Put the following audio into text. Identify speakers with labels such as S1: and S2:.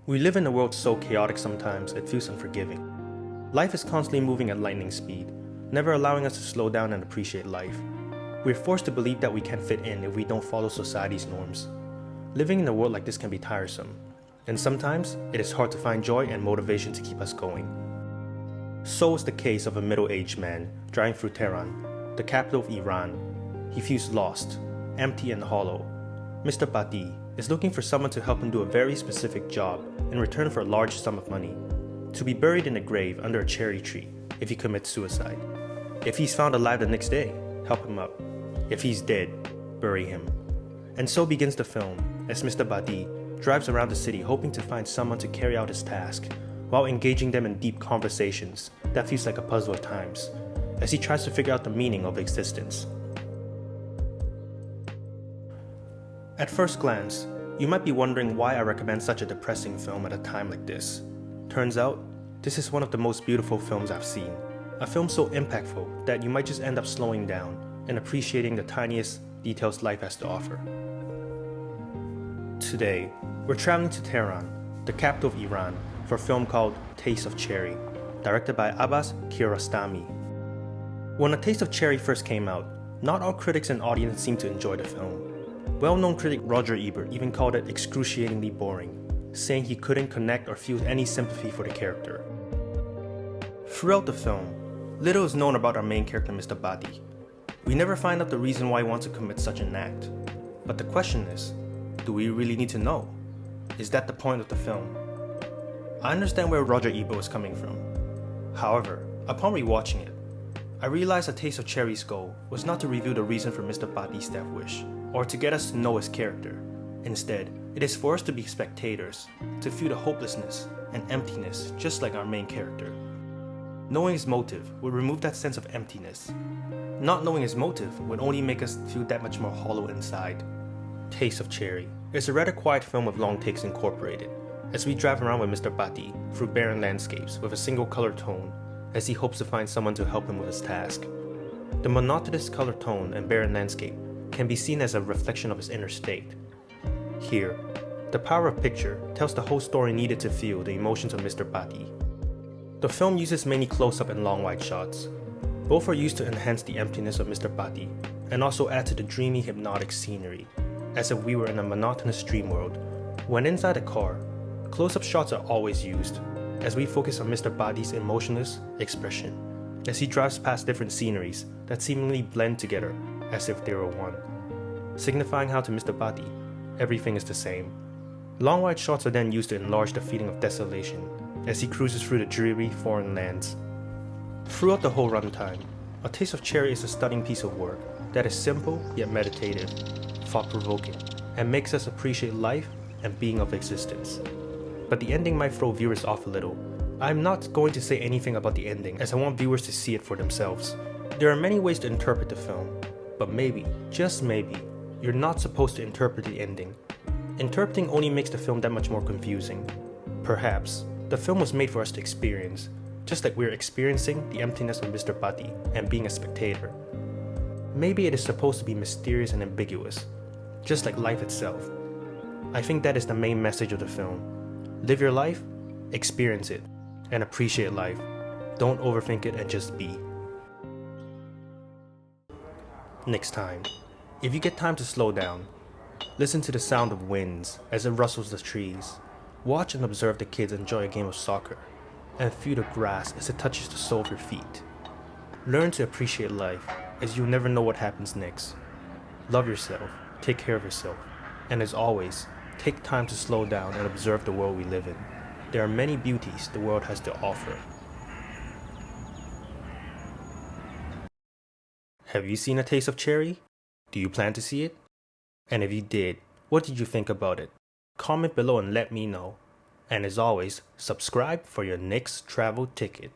S1: We live in a world so chaotic sometimes it feels unforgiving. Life is constantly moving at lightning speed, never allowing us to slow down and appreciate life. We're forced to believe that we can't fit in if we don't follow society's norms. Living in a world like this can be tiresome, and sometimes it is hard to find joy and motivation to keep us going. So is the case of a middle-aged man driving through Tehran, the capital of Iran. He feels lost, empty and hollow. Mr. Badi is looking for someone to help him do a very specific job in return for a large sum of money, to be buried in a grave under a cherry tree if he commits suicide. If he's found alive the next day, help him up. If he's dead, bury him. And so begins the film, as Mr. Badi drives around the city hoping to find someone to carry out his task, while engaging them in deep conversations that feels like a puzzle at times, as he tries to figure out the meaning of existence. At first glance, you might be wondering why I recommend such a depressing film at a time like this. Turns out, this is one of the most beautiful films I've seen. A film so impactful that you might just end up slowing down and appreciating the tiniest details life has to offer. Today, we're traveling to Tehran, the capital of Iran, for a film called Taste of Cherry, directed by Abbas Kiarostami. When A Taste of Cherry first came out, not all critics and audience seemed to enjoy the film. Well-known critic Roger Ebert even called it excruciatingly boring, saying he couldn't connect or feel any sympathy for the character. Throughout the film, little is known about our main character Mr. Badi. We never find out the reason why he wants to commit such an act. But the question is, do we really need to know? Is that the point of the film? I understand where Roger Ebert was coming from. However, upon rewatching it, I realized A Taste of Cherry's goal was not to reveal the reason for Mr. Badi's death wish, or to get us to know his character. Instead, it is for us to be spectators, to feel the hopelessness and emptiness just like our main character. Knowing his motive would remove that sense of emptiness. Not knowing his motive would only make us feel that much more hollow inside. Taste of Cherry is a rather quiet film with long takes incorporated, as we drive around with Mr. Badi through barren landscapes with a single color tone, as he hopes to find someone to help him with his task. The monotonous color tone and barren landscape can be seen as a reflection of his inner state. Here, the power of picture tells the whole story needed to feel the emotions of Mr. Badi. The film uses many close-up and long-wide shots. Both are used to enhance the emptiness of Mr. Badi and also add to the dreamy, hypnotic scenery, as if we were in a monotonous dream world. When inside a car, close-up shots are always used, as we focus on Mr. Badi's emotionless expression, as he drives past different sceneries that seemingly blend together as if they were one, signifying how to Mr. Badi, everything is the same. Long-wide shots are then used to enlarge the feeling of desolation as he cruises through the dreary foreign lands. Throughout the whole runtime, A Taste of Cherry is a stunning piece of work that is simple yet meditative, thought-provoking, and makes us appreciate life and being of existence. But the ending might throw viewers off a little. I'm not going to say anything about the ending as I want viewers to see it for themselves. There are many ways to interpret the film, but maybe, just maybe, you're not supposed to interpret the ending. Interpreting only makes the film that much more confusing. Perhaps, the film was made for us to experience, just like we're experiencing the emptiness of Mr. Badi and being a spectator. Maybe it is supposed to be mysterious and ambiguous, just like life itself. I think that is the main message of the film. Live your life, experience it, and appreciate life. Don't overthink it and just be. Next time, if you get time to slow down, listen to the sound of winds as it rustles the trees. Watch and observe the kids enjoy a game of soccer, and feel the grass as it touches the sole of your feet. Learn to appreciate life, as you'll never know what happens next. Love yourself, take care of yourself, and as always, take time to slow down and observe the world we live in. There are many beauties the world has to offer. Have you seen A Taste of Cherry? Do you plan to see it? And if you did, what did you think about it? Comment below and let me know. And as always, subscribe for your next travel ticket.